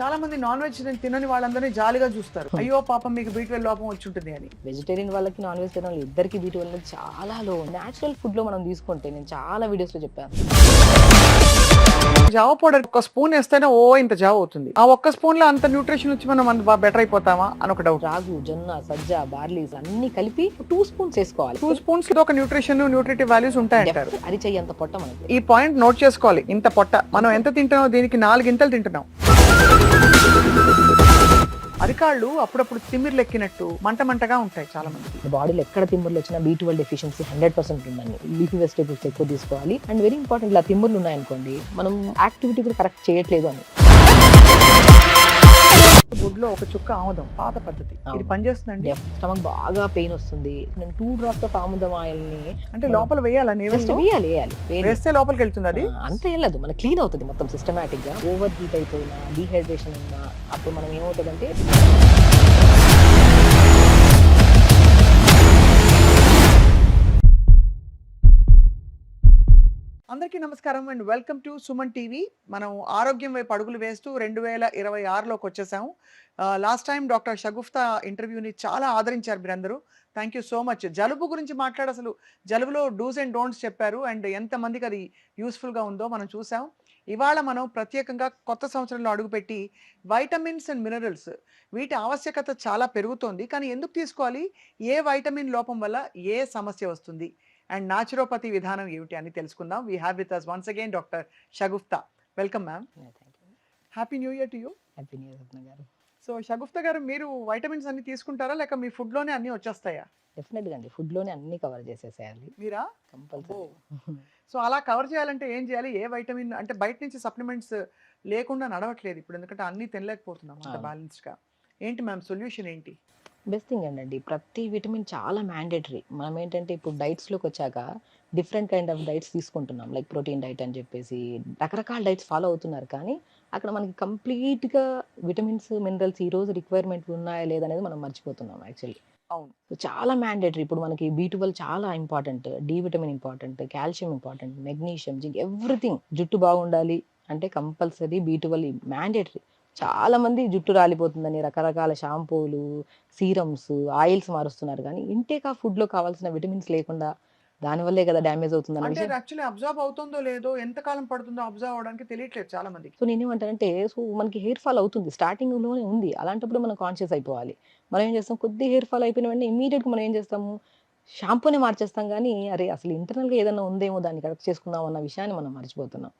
చాలా మంది non veg తినని వాళ్ళందరినీ జాలిగా చూస్తారు. అయ్యో పాపం మీకు B12 లోపం వచ్చి ఉంటుంది అని. వెజిటేరియన్ వాళ్ళకి నాన్ వెజిటేరియన్ వాళ్ళు ఇద్దరికి B12 అనేది చాలా లో. న్యాచురల్ ఫుడ్ లో మనం తీసుకుంటే నేను చాలా వీడియోస్ లో చెప్పాను. జావ పౌడర్ ఒక స్పూన్ వేస్తేనే ఇంత జావ అవుతుంది. ఆ ఒక్క స్పూన్ లో అంత న్యూట్రిషన్ వచ్చి మనం బెటర్ అయిపోతామా అని ఒక డౌట్. రాగు, జొన్న, సజ్జ, బార్లీస్ అన్ని కలిపి 2 స్పూన్స్ వేసుకోవాలి. 2 స్పూన్స్ లో ఒక న్యూట్రిటివ్ వాల్యూస్ ఉంటాయంటారు. అరిచెయ్యి అంత పొట్ట మనకి. ఈ పాయింట్ నోట్ చేసుకోవాలి. ఇంత పొట్ట మనం ఎంత తింటున్నాం, దీనికి 4 గింతలు తింటున్నాం. అరికాళ్ళు అప్పుడప్పుడు తిమ్మిర్లు ఎక్కినట్టు మంటగా ఉంటాయి చాలా మంది. బాడీలో ఎక్కడ తిమ్ముర్లు వచ్చినా B12 డెఫిషియన్సీ 100% ఉందండి. లీఫీ వెజిటేబుల్స్ ఎక్కువ తీసుకోవాలి. అండ్ వెరీ ఇంపార్టెంట్, ఇలా తిమ్ముర్లు ఉన్నాయనుకోండి మనం యాక్టివిటీ కూడా కరెక్ట్ చేయట్లేదు అని. గుడ్లో ఒక చుక్క ఆముదం, పాత పద్ధతి, ఇది పనిచేస్తుందండి. స్టమక్ బాగా పెయిన్ వస్తుంది, నేను 2 drops ఆఫ్ ఆముదం ఆయిల్ ని అంటే లోపల వేయాలని వేయాలి. వేస్తే లోపలికి వెళ్తుంది. అది అంత వెళ్ళదు, మన క్లీన్ అవుతుంది మొత్తం సిస్టమేటిక్ గా. ఓవర్ హీట్ అయిపోయినా, డీహైడ్రేషన్ ఉన్నా అప్పుడు మనం ఏమవుతుందంటే అందరికీ నమస్కారం and welcome to Suman TV. మనం ఆరోగ్యం వైపు అడుగులు వేస్తూ 2026లోకి వచ్చేసాము. లాస్ట్ టైం డాక్టర్ షగుఫ్తా ఇంటర్వ్యూని చాలా ఆదరించారు మీరందరూ. Thank you so much. జలుబు గురించి మాట్లాడి అసలు జలుబులో డూస్ అండ్ డోంట్స్ చెప్పారు అండ్ ఎంతమందికి అది యూస్ఫుల్గా ఉందో మనం చూసాం. ఇవాళ మనం ప్రత్యేకంగా కొత్త సంవత్సరంలో అడుగుపెట్టి వైటమిన్స్ అండ్ మినరల్స్ వీటి ఆవశ్యకత చాలా పెరుగుతోంది. కానీ ఎందుకు తీసుకోవాలి, ఏ వైటమిన్ లోపం వల్ల ఏ సమస్య వస్తుంది అండ్ నాచురోపతి విధానం ఏమిటి అని తెలుసుకుందాం. We have with us once again doctor Shagufta. Welcome ma'am. Happy new year to you. Happy new year Ratna garu. So Shagufta గారు, మీరు వైటమిన్స్ అన్ని తీసుకుంటారా లేక మీ ఫుడ్లోనే అన్ని వచ్చేస్తాయా? డెఫినెట్గా అండి, ఫుడ్ లోనే అన్ని కవర్ చేసేసేయాలి మీరా? కంపల్సరీ. సో అలా కవర్ చేయాలంటే ఏం చేయాలి? ఏ వైటమిన్ అంటే బయట నుంచి సప్లిమెంట్స్ లేకుండా నడవట్లేదు ఇప్పుడు, ఎందుకంటే అన్ని తినలేకపోతున్నాం అంత బ్యాలెన్స్డ్గా. ఏంటి మ్యామ్ సొల్యూషన్ ఏంటి? బెస్ట్ థింగ్ అండి, ప్రతి విటమిన్ చాలా మ్యాండేటరీ. మనం ఏంటంటే ఇప్పుడు డైట్స్లోకి వచ్చాక డిఫరెంట్ కైండ్ ఆఫ్ డైట్స్ తీసుకుంటున్నాం, లైక్ ప్రోటీన్ డైట్ అని చెప్పేసి రకరకాల డైట్స్ ఫాలో అవుతున్నారు. కానీ అక్కడ మనకి కంప్లీట్గా విటమిన్స్, మినరల్స్ ఈ రోజు రిక్వైర్మెంట్ ఉన్నాయా లేదనేది మనం మర్చిపోతున్నాం యాక్చువల్లీ. అవును, చాలా మ్యాండేటరీ. ఇప్పుడు మనకి B12 చాలా important, D vitamin important, calcium important, magnesium, zinc, everything. జుట్టు బాగుండాలి అంటే కంపల్సరీ B12 మ్యాండేటరీ. చాలా మంది జుట్టు రాలిపోతుందని రకరకాల షాంపూలు, సీరమ్స్, ఆయిల్స్ మారుస్తున్నారు. కానీ ఇంటేక్ ఆ ఫుడ్ లో కావాల్సిన విటమిన్స్ లేకుండా దానివల్లే కదా డ్యామేజ్ అవుతుందని అంటే విషయం. యాక్చువల్లీ అబ్జర్వ్ అవుతుందో లేదో, ఎంత కాలం పడుతుందో అబ్జర్వ్ అవడానికి తెలియట్లేదు చాలా మందికి. సో నేనేమంటానంటే, సో మనకి హెయిర్ ఫాల్ అవుతుంది, స్టార్టింగ్ లోనే ఉంది. అలాంటప్పుడు మనం కాన్షియస్ అయిపోవాలి. మనం ఏం చేస్తాం, కొద్ది హెయిర్ ఫాల్ అయిపోయిన వెంటనే ఇమీడియట్ గా మనం ఏం చేస్తాము, షాంపూనే మార్చేస్తాం. కానీ అరే అసలు ఇంటర్నల్ గా ఏదైనా ఉందేమో దాన్ని కరెక్ట్ చేసుకుందాం అన్న విషయాన్ని మనం మర్చిపోతున్నాం.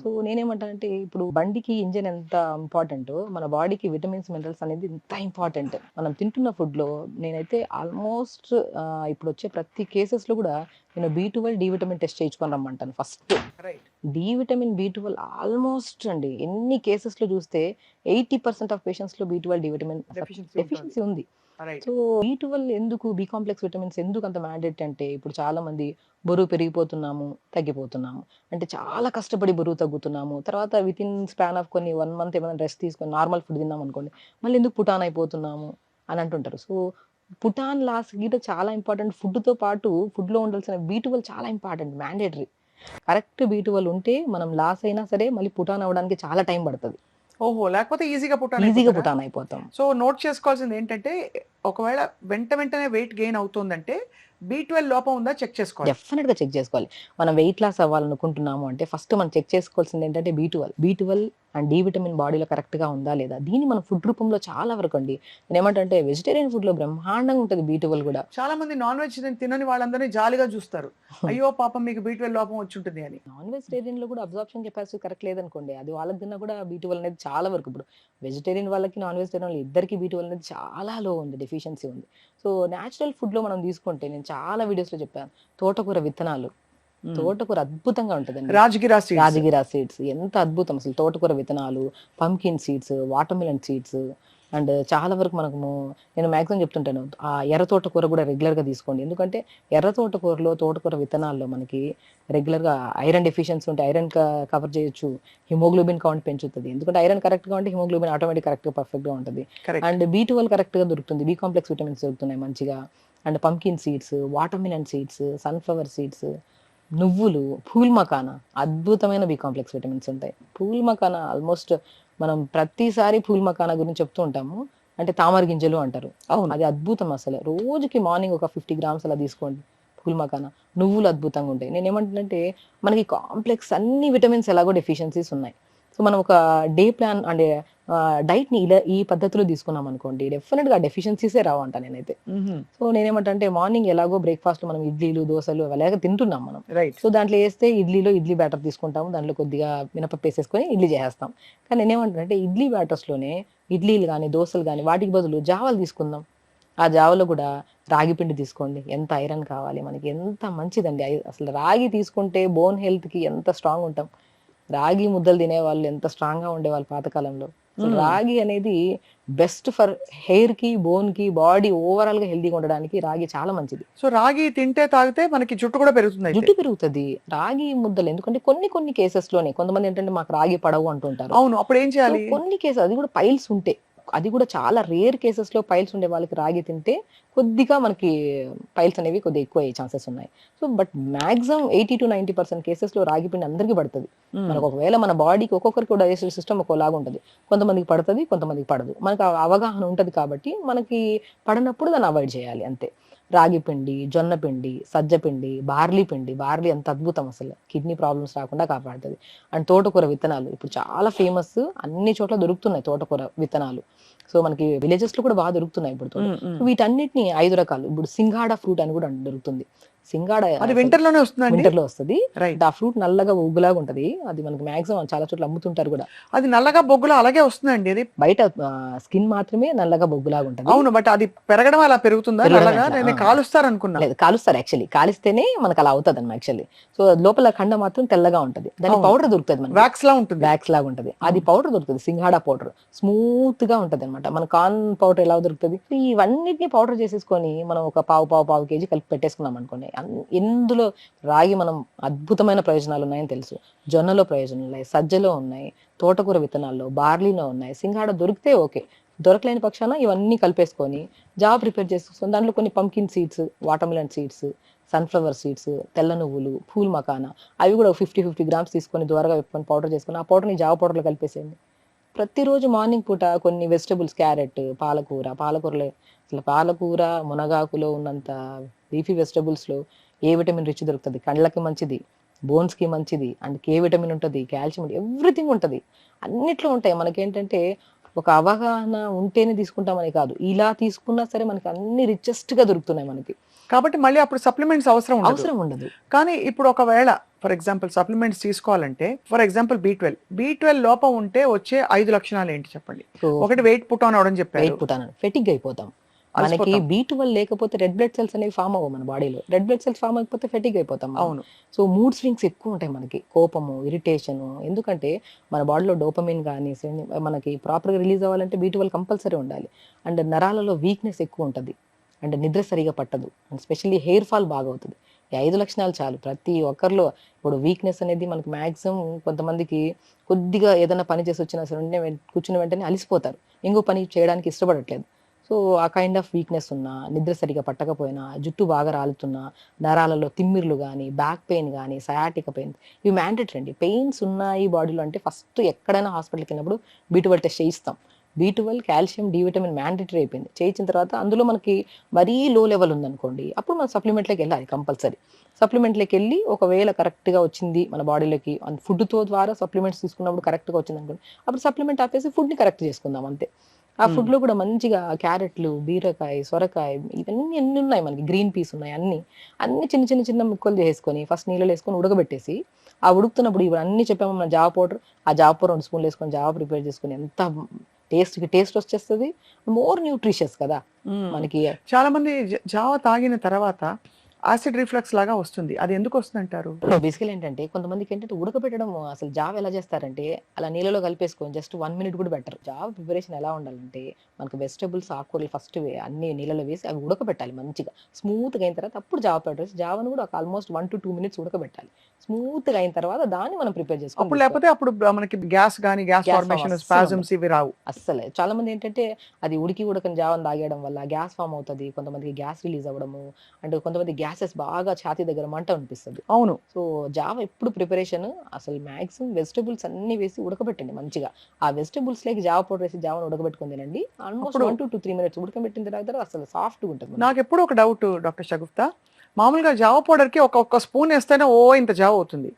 సో నేనేమంటానంటే, ఇప్పుడు బండికి ఇంజన్ ఎంత ఇంపార్టెంటో మన బాడీకి విటమిన్స్, మినరల్స్ అనేది ఎంత ఇంపార్టెంట్. మనం తింటున్న ఫుడ్ లో నేనైతే ఆల్మోస్ట్ ఇప్పుడు వచ్చే ప్రతి కేసెస్ లో కూడా నేను B12 డి విటమిన్ టెస్ట్ చేయించుకొని రమ్మంటాను first. D vitamin, B12 almost అండి ఎన్ని కేసెస్ లో చూస్తే 80% ఆఫ్ పేషెంట్స్ లో B12 డి విటమిన్ డెఫిషియన్సీ ఉంది. సో B12 ఎందుకు, బి కాంప్లెక్స్ విటమిన్స్ ఎందుకు అంత మ్యాండేట్ అంటే, ఇప్పుడు చాలా మంది బరువు పెరిగిపోతున్నాము, తగ్గిపోతున్నాము, అంటే చాలా కష్టపడి బరువు తగ్గుతున్నాము. తర్వాత విత్ ఇన్ స్పాన్ ఆఫ్ కొన్ని 1 month ఏమైనా రెస్ట్ తీసుకొని నార్మల్ ఫుడ్ తిన్నాం అనుకోండి, మళ్ళీ ఎందుకు పుటాన్ అయిపోతున్నాము అని అంటుంటారు. సో పుటాన్ లాస్ గీట చాలా ఇంపార్టెంట్. ఫుడ్తో పాటు ఫుడ్లో ఉండాల్సిన B12 చాలా ఇంపార్టెంట్, మ్యాండేటరీ. కరెక్ట్ B12 ఉంటే మనం లాస్ అయినా సరే మళ్ళీ పుటాన్ అవ్వడానికి చాలా టైం పడుతుంది. ఓహో, లేకపోతే ఈజీగా పుటాన్ అయిపోతాం. సో నోట్ చేసుకోవాల్సింది ఏంటంటే, ఒకవేళ వెంటనే వెయిట్ గెయిన్ అవుతుందంటే B12 లోపం ఉందా చెక్ చేసుకోవాలి. డెఫినెట్ గా చెక్ చేసుకోవాలి. మనం వెయిట్ లాస్ అవ్వాలనుకుంటున్నాము అంటే ఫస్ట్ మనం చెక్ చేసుకోవాల్సింది ఏంటంటే B12 అండ్ డి విటమిన్ బాడీలో కరెక్ట్ గా ఉందా లేదా. దీన్ని మనం ఫుడ్ రూపంలో చాలా వరకు అండి, నేను ఏమంటే వెజిటేరియన్ ఫుడ్ లో బ్రహ్మాండంగా ఉంటుంది B12 కూడా. చాలా మంది నాన్ వెజ్ తినని వాళ్ళందరినీ జాలిగా చూస్తారు. అయ్యో పాపం మీకు B12 లోపం వచ్చి ఉంటుంది అని. నాన్ వెజిటేరియన్ లో కూడా అబ్జార్ప్షన్ కెపాసిటీ కరెక్ట్ లేదనుకోండి, అది వాళ్ళకి తిన్నా కూడా B12 అనేది చాలా వరకు. ఇప్పుడు వెజిటేరియన్ వాళ్ళకి, నాన్ వెజిటేరియన్ వాళ్ళకి ఇద్దరికి B12 అనేది చాలా లో ఉంది, డెఫిషియన్సీ ఉంది. సో న్యాచురల్ ఫుడ్ లో మనం తీసుకుంటే, నేను చాలా వీడియోస్ లో చెప్పాను, తోటకూర విత్తనాలు. తోటకూర అద్భుతంగా ఉంటుందండి. రాజగిరా సీడ్స్ ఎంత అద్భుతం అసలు. తోటకూర విత్తనాలు, pumpkin seeds, watermelon seeds, and చాలా వరకు మనకు నేను మ్యాక్సిమం చెప్తుంటాను ఆ ఎర్ర తోటకూర కూడా రెగ్యులర్గా తీసుకోండి. ఎందుకంటే ఎర్ర తోటకూరలో, తోటకూర విత్తనాల్లో మనకి రెగ్యులర్గా ఐరన్ డెఫిషియన్సీ ఉంటే ఐరన్ కవర్ చేయొచ్చు, హిమోగ్లోబిన్ కౌంట్ పెంచుతుంది. ఎందుకంటే ఐరన్ కరెక్ట్గా ఉంటే హిమోగ్లోబిన్ ఆటోమేటిక్ కరెక్ట్గా పర్ఫెక్ట్గా ఉంటుంది. అండ్ B12 కరెక్ట్గా దొరుకుతుంది, బి కాంప్లెక్స్ విటమిన్స్ దొరుకుతున్నాయి మంచిగా. And pumpkin seeds, watermelon seeds, sunflower seeds, నువ్వులు, పూల్ మకానా అద్భుతమైన బి కాంప్లెక్స్ విటమిన్స్ ఉంటాయి. పూల్ మకానా ఆల్మోస్ట్ మనం ప్రతిసారి పూల్ మకానా గురించి చెప్తూ ఉంటాము. అంటే తామర గింజలు అంటారు. అవును. అది అద్భుతం అసలు. రోజుకి మార్నింగ్ ఒక 50 గ్రామ్స్ అలా తీసుకోండి. పూల్ మకానా. నువ్వులు అద్భుతంగా ఉంటాయి. నేనేమంటున్నానంటే మనకి కాంప్లెక్స్ అన్ని విటమిన్స్ ఎలాగో డెఫిషియన్సీస్ ఉన్నాయి. సో మనం ఒక డే ప్లాన్ అంటే డైట్‌ని ఇలా ఈ పద్ధతిలో తీసుకున్నామనుకోండి డెఫినిట్‌గా డెఫిషియన్సీసే రావంట నేనైతే. హుహు. సో నేనేమంటా మార్నింగ్ ఎలాగో బ్రేక్‌ఫాస్ట్‌లో మనం ఇడ్లీలు, దోసలు అలాగే తింటున్నాం మనం. రైట్. సో దాంట్లో ఏస్తే ఇడ్లీలో ఇడ్లీ బ్యాటర్ తీసుకుంటాము. దాంట్లో కొద్దిగా మినపప్పేసేసుకొని ఇడ్లీ చేసేస్తాం. కానీ నేనేమంటానంటే ఇడ్లీ బ్యాటర్స్‌లోనే ఇడ్లీలు గాని, దోసలు గాని వాటికి బదులు జావలు తీసుకుందాం. ఆ జావలో కూడా రాగి పిండి తీసుకోండి. ఎంత ఐరన్ కావాలి మనకి. ఎంత మంచిదండి. అసలు రాగి తీసుకుంటే బోన్ హెల్త్‌కి ఎంత స్ట్రాంగ్ ఉంటాం. రాగి ముద్దలు తినేవాళ్ళు ఎంత స్ట్రాంగ్‌గా ఉండేవాళ్ళు పాతకాలంలో. అసలు హ్మ్. రాగి అనేది బెస్ట్ ఫర్ హెయిర్‌కి, బోన్‌కి, బాడీ ఓవరాల్‌గా హెల్తీగా ఉండడానికి రాగి చాలా మంచిది. సో రాగి తింటే, తాగితే మనకి జుట్టు కూడా పెరుగుతుందయితే. జుట్టు పెరుగుతది. రాగి ముద్దలు ఎందుకంటే కొన్ని కేసెస్‌లోనే కొంతమందేంటంటే మాకు రాగి పడవు అంటుంటారు. అవును. అప్పుడేం సో చేయాలి? కొన్ని కేసెస్ అది కూడా పైల్స్ ఉంటే, అది కూడా చాలా రేర్ కేసెస్‌లో పైల్స్ ఉండే వాళ్ళకి రాగి తింటే కొద్దిగా మనకి పైల్స్ అనేవి కొద్దిగా ఎక్కువయ్యే ఛాన్సెస్ ఉన్నాయి. సో బట్ మాక్సిమం 80-90% కేసెస్‌లో రాగి పిండి అందరికి పడతది. హ్మ్. మనకు ఒకవేళ మన బాడీకి ఒక్కొక్కరికి డైజెస్టివ్ సిస్టమ్ ఒక్కోలాగా ఉంటది. కొంతమందికి పడతది, కొంతమందికి పడదు. మనకు ఆ అవగాహన ఉంటది కాబట్టి మనకి పడనప్పుడు దాన్ని అవాయిడ్ చేయాలి అంతే. రాగి పిండి, జొన్న పిండి, సజ్జ పిండి, బార్లీ పిండి. బార్లీ ఎంత అద్భుతం అసలు. కిడ్నీ ప్రాబ్లమ్స్ రాకుండా కాపాడుతది. అండ్ తోటకూర విత్తనాలు ఇప్పుడు చాలా ఫేమస్. అన్ని చోట్ల దొరుకుతున్నాయి తోటకూర విత్తనాలు. సో మనకి విలేజెస్‌లో కూడా బాగా దొరుకుతున్నాయి ఇప్పుడు హ్మ్. హ్మ్. వీటన్నిటిని 5 రకాలు. ఇప్పుడు సింగాడ ఫ్రూట్ అని కూడా దొరుకుతుంది. సింగాడ అది అసలు వింటర్‌లోనే వస్తుందండి? వింటర్‌లో వస్తది. రైట్. ఆ ఫ్రూట్ నల్లగా ఉగ్గులాగా ఉంటది. అది మనకి మాక్సిమం చాలా చోట్ల అమ్ముతుంటారు కూడా. అది నల్లగా బొగ్గులో అలాగే వస్తుందండి అది? బయట స్కిన్ మాత్రమే నల్లగా బొగ్గులాగా ఉంటది. అవును. బట్ అది పెరగడం అలా పెరుగుతుందా పెరగడమే నల్లగా? అట్లా. నేను కాలుస్తారనుకున్నా. లేదు కాలుస్తారు యాక్చువల్లీ. కాలిస్తేనే మనకలా అవుతదనమా యాక్చువల్లీ. సో లోపల ఖండ మాత్రం తెల్లగా ఉంటది. దాని అవును. పౌడర్ దొరుకుతది మనకి. వాక్స్‌లా ఉంటుంది. వ్యాక్స్ లాగా ఉంటది. అది అవును. పౌడర్ దొరుకుతది. సింగాడా పౌడర్. స్మూత్‌గా ఉంటదనమాట. మన కార్న్ పౌడర్ ఎలా దొరుకుతది? ఇవన్నిటిని పౌడర్ చేసేసుకొని మనం ఒక పావు కేజీ కలిపి పెట్టేసుకున్నాం అనుకోండి. ఇందులో రాగి మనం అద్భుతమైన ప్రయోజనాలున్నాయని తెలుసు. జొన్నలో ప్రయోజనాలున్నాయి. సజ్జలో ఉన్నాయి. తోటకూర విత్తనాల్లో, బార్లీలో ఉన్నాయి. సింగాడ దొరికితే ఓకే. దొరకలేని పక్షాన ఇవన్నీ కలిపేసుకొని జావ ప్రిపేర్ చేసేసుకొని దాంట్లో కొన్ని pumpkin seeds, watermelon seeds, sunflower seeds, తెల్ల నువ్వులు, పూల్ మకానా అవి కూడా 50 గ్రామ్స్ తీసుకొని దోరగా వేపుకొని పౌడర్ చేసుకొని, ఆ పౌడర్‌ని జావ పౌడర్‌లో కలిపేసేయండి. ప్రతిరోజు మార్నింగ్ పూట కొన్ని వెజిటబుల్స్ క్యారెట్, పాలకూరలో అసలు పాలకూర, మునగాకులో ఉన్నంత లీఫీ వెజిటబుల్స్‌లో ఏ విటమిన్ రిచ్ దొరుకుతది. కళ్ళకి మంచిది, బోన్స్‌కి మంచిది, అండ్ కే విటమిన్ ఉంటది, కాల్షియం ఉంటది, ఎవ్రీథింగ్ ఉంటది. అన్నిట్లో ఉంటాయి. మనకేంటంటే ఒక అవగాహన ఉంటేనే తీసుకుంటామని కాదు. ఇలా తీసుకున్నా సరే మనకి అన్ని రిచెస్ట్‌గా దొరుకుతున్నాయి మనకి. కాబట్టి మళ్ళీ అప్పుడు సప్లిమెంట్స్ అవసరం ఉండదు. అవసరం ఉండదు. కానీ ఇప్పుడు ఒకవేళ ఫర్ ఎగ్జాంపుల్ సప్లిమెంట్స్ తీసుకోవాలంటే ఫర్ ఎగ్జాంపుల్ బి12 లోపం ఉంటే వచ్చే 5 లక్షణాలు ఏంటి చెప్పండి? సో ఒకటి వెయిట్ పుట్ ఆన్ అవ్వడం చెప్పారు. వెయిట్ పుట్ ఆన్ ఫెటిగ్ అయిపోతాం. మనకి అలసిపోతాం. బి12 లేకపోతే రెడ్ బ్లడ్ సెల్స్ అనేవి ఫార్మ్ అవ్వవు మన బాడీలో. రెడ్ బ్లడ్ సెల్స్ ఫార్మ్ అయిపోతే ఫెటిగ్ అయిపోతాం మనం. అవును. సో మూడ్ స్వింగ్స్ ఎక్కువ ఉంటాయి మనకి. కోపము, ఇరిటేషను. ఎందుకంటే మన బాడీలో డోపమైన్ గాని, మనకి ప్రాపర్‌గా రిలీజ్ అవ్వాలంటే బి12 కంపల్సరీ ఉండాలి. అండ్ నరాలలో వీక్‌నెస్ ఎక్కువ ఉంటది. అండ్ నిద్ర సరిగ్గా పట్టదు. అండ్ స్పెషల్లీ హెయిర్ ఫాల్ బాగా అవుతది. ఈ 5 లక్షణాలు చాలు. ప్రతి ఒక్కరిలో ఇప్పుడు వీక్‌నెస్ అనేది మనకి మాక్సిమం కొంతమందికి కొద్దిగా ఏదైనా పని చేసి వచ్చినా సరే కూర్చున్న వెంటనే అలిసిపోతారు. ఇంకో పని చేయడానికి ఇష్టపడట్లేదు. సో, ఆ కైండ్ ఆఫ్ వీక్‌నెస్ ఉన్నా, నిద్ర సరిగ్గా పట్టకపోయినా, జుట్టు బాగా రాలుతున్నా, నరాలలో తిమ్మిర్లు గాని, బ్యాక్ పెయిన్ గాని, సయాటికా పెయిన్ ఇవి మ్యాండేటరీ అండి. పెయిన్స్ ఉన్నాయి బాడీలో అంటే ఫస్ట్ ఎక్కడైనా హాస్పిటల్‌కెళ్ళినప్పుడు బి12 టెస్ట్ చేయిస్తాం. బి12, కాల్షియం, డి విటమిన్ మ్యాండేటరీ అయిపోయింది. చేయించిన తర్వాత అందులో మనకి మరీ లో లెవెల్ ఉందనుకోండి, అప్పుడు మనం సప్లిమెంట్‌లోకెళ్ళాలి కంపల్సరీ. సప్లిమెంట్‌లోకెళ్ళి ఒకవేళ కరెక్ట్‌గా వచ్చింది మన బాడీలోకి ఫుడ్‌తో ద్వారా సప్లిమెంట్స్ తీసుకున్నప్పుడు కరెక్ట్‌గా వచ్చిందనుకోండి, అప్పుడు సప్లిమెంట్ ఆపేసి ఫుడ్‌ని కరెక్ట్ చేసుకుందాం అంతే. ఆ హ్మ్. ఫుడ్‌లో కూడా మంచిగా క్యారెట్లు, బీరకాయ, సొరకాయ ఇవన్నీ ఎన్ని ఉన్నాయి మనకి. గ్రీన్ పీస్ ఉన్నాయి అన్నీ. అన్నీ చిన్న ముక్కలు చేసుకొని ఫస్ట్ నీళ్ళలో ఏసుకొని ఉడకబెట్టేసి, ఆ ఉడుకుతున్నప్పుడు ఇవన్నీ చెప్పాము మన జావ పౌడర్, ఆ జావ పౌడర్ 2 స్పూన్‌లు ఏసుకొని జావ ప్రిపేర్ చేసుకొని ఎంత టేస్ట్ వచ్చేస్తది. మోర్ న్యూట్రిషియస్ కదా! హ్మ్. మనకి చాలా మంది జావ తాగిన తర్వాత యాసిడ్ రిఫ్లక్స్ లాగా వస్తుంది. అది ఎందుకు వస్తుందంటారు? బేసికల్లీ ఏంటంటే కొంతమందికేంటంటే ఉడకబెట్టడం అసలు జావ ఎలా చేస్తారంటే, అలా నీళ్ళలో కలిపేసుకొని జస్ట్ 1 మినిట్ కూడా బెటర్. జావ ప్రిపరేషన్ ఎలా ఉండాలంటే, మనకు వెజిటబుల్స్, ఆకుకూరలు ఫస్ట్ అన్నీ నీళ్ళలో వేసి అవి ఉడకబెట్టాలి మంచిగా. స్మూత్‌గా అయిన తర్వాత అప్పుడు జావ పౌడర్ వేసి జావను కూడా ఒక ఆల్మోస్ట్ 1-2 మినిట్స్ ఉడకబెట్టాలి. స్మూత్‌గా అయిన తర్వాత దాన్ని మనం ప్రిపేర్ చేసుకొని అప్పుడు తీసుకోవాలి. లేకపోతే అప్పుడు మనకి గ్యాస్ గాని, గ్యాస్ గ్యాస్ ఫార్మ్ ఫార్మేషన్, అస్సలుండదు. స్పాజమ్స్ ఇవి రావు. అస్సలే. చాలామందేంటంటే, అది ఉడకని జావని తాగేయడం వల్ల గ్యాస్ ఫార్మ్ అవుతది. కొంతమందికి గ్యాస్ రిలీజ్ అవ్వడము, అండ్ కొంతమంది గ్యాస్ గ్యాసెస్ బాగా ఛాతీ దగ్గర మంట అనిపిస్తది. అవును. సో, జావ ఎప్పుడు ప్రిపరేషన్ అసలు మాక్సిమం వెజిటబుల్స్ అన్నీ వేసి ఉడకబెట్టండి మంచిగా. ఆ వెజిటబుల్స్‌లోకి జావ పౌడర్ ఏసి జావను ఉడకబెట్టుకొని తినండి. ఆల్మోస్ట్ అప్పుడు 1-3 మినిట్స్ ఉడకబెట్టిన తర్వాత అసలు సాఫ్ట్‌గా ఉంటది మనకి. నాకెప్పుడు ఒక డౌట్ డాక్టర్ షగుఫ్తా. మామూలుగా జావ పౌడర్‌కి ఒక్క స్పూన్ ఏస్తేనే ఇంత జావ అవుతుంది.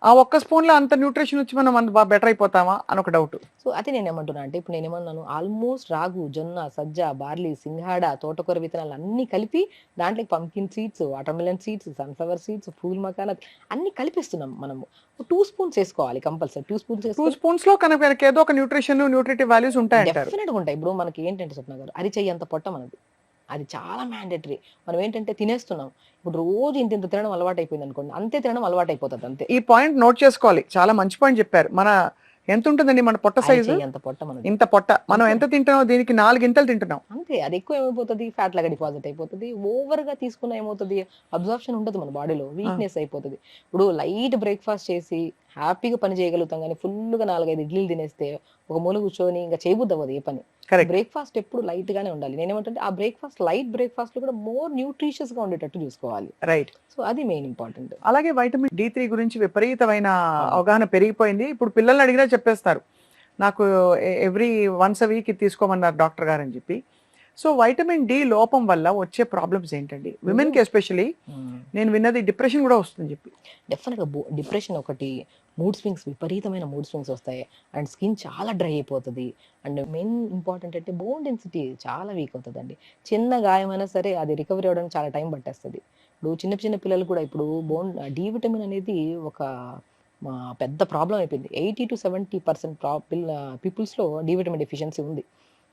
ఆ ఒక్క స్పూన్‌లో అంత న్యూట్రిషన్ వచ్చి మనం అంత బెటర్ అయిపోతామా అని ఒక డౌట్. సో, అదే నేనేమంటున్నా అంటే, ఇప్పుడు నేనేమన్నాను ఆల్మోస్ట్ రాగు, జొన్న, సజ్జ, బార్లీ, సింఘాడ, తోటకూర విత్తనాలు అన్నీ కలిపి దాంట్లోకి pumpkin seeds, watermelon seeds, sunflower seeds, phool makhana అన్నీ కలిపేస్తున్నాం మనము. 2 స్పూన్స్ ఏసుకోవాలి కంపల్సరీ. 2 స్పూన్స్ 2 ఏసుకొని స్పూన్స్‌లో కనుక మనకేదో ఒక న్యూట్రిషన్, న్యూట్రిటివ్ వాల్యూస్ ఉంటాయంటారు. డెఫినిట్‌గా ఉంటాయి. ఇప్పుడు మనకి ఏంటంటే స్వప్న గారు, అరిచెయ్యంత పొట్ట మనది. అది చాలా మ్యాండేటరీ. మనం ఏంటంటే తినేస్తున్నాం. ఇప్పుడు రోజు ఇంతింత తినడం అలవాటయిపోయిందనుకోండి, అంతే తినడం అలవాటయిపోతది అంతే. ఈ పాయింట్ నోట్ చేసుకోవాలి. చాలా మంచి పాయింట్ చెప్పారు. ఎంతుంటుందండి మన పొట్ట సైజు? అరిచెయ్యంత పొట్ట మనది. ఇంత పొట్ట. మనం అంతే. ఎంత తింటున్నామో దీనికి 4 గింతలు తింటున్నాం. అంతే. అది ఎక్కువ ఏమైపోతది, ఫ్యాట్ లాగా డిపాజిట్ అయిపోతది. ఓవర్‌గా తీసుకున్న ఏమవుతది, అబ్జార్ప్షన్ ఉండదు మన బాడీలో. ఆ! వీక్‌నెస్ అయిపోతది. ఇప్పుడు లైట్ బ్రేక్‌ఫాస్ట్ చేసి హ్యాపీగా పని చేయగలుగుతాం గానీ, ఫుల్‌గా 4, 5 ఇడ్లీలు తినేస్తే ఒక మూల కూర్చొని ఇంక చేయబుద్దవ్వదు ఏ పని. కరెక్ట్. బ్రేక్‌ఫాస్ట్ ఎప్పుడు లైట్‌గానే ఉండాలి. నేనేమంటంటే ఆ బ్రేక్‌ఫాస్ట్ లైట్ బ్రేక్‌ఫాస్ట్‌లో కూడా మోర్ న్యూట్రిషియస్‌గా ఉండేటట్టు చూసుకోవాలి. రైట్. సో, అది మెయిన్ ఇంపార్టెంట్. అలాగే వైటమిన్ డి3 గురించి విపరీతమైన అవును. అవగాహన పెరిగిపోయింది. ఇప్పుడు పిల్లల్ని అడిగినా చెప్పేస్తారు. నాకు ఎవ్రీ వన్స్ ఎ వీక్ ఇది తీసుకోమన్నారు డాక్టర్ గారని చెప్పి. సో, వైటమిన్ డి లోపం వల్ల వచ్చే ప్రాబ్లమ్స్ ఏంటండి? ఇప్పుడు విమెన్‌కి ఎస్పెషల్లీ హ్మ్. నేను విన్నది డిప్రెషన్ గూడా వస్తుందని చెప్పి. డెఫినెట్‌గా డిప్రెషన్ ఒకటి, మూడ్ స్వింగ్స్ విపరీతమైన మూడ్ స్వింగ్స్ వస్తాయి. అండ్ స్కిన్ చాలా డ్రై అయిపోతది. అండ్ మెయిన్ ఇంపార్టెంట్ అంటే బోన్ డెన్సిటీ చాలా వీక్ అవుతదండి. చిన్న గాయమైనా సరే అది రికవరీ అవ్వడానికి చాలా టైం పట్టేస్తది. ఇప్పుడు చిన్న చిన్న పిల్లలు కూడా ఇప్పుడు డి విటమిన్ అనేది ఒక పెద్ద ప్రాబ్లమ్ అయిపోయింది. 80-70% పీపుల్స్‌లో డి విటమిన్ డెఫిషియన్సీ ఉంది.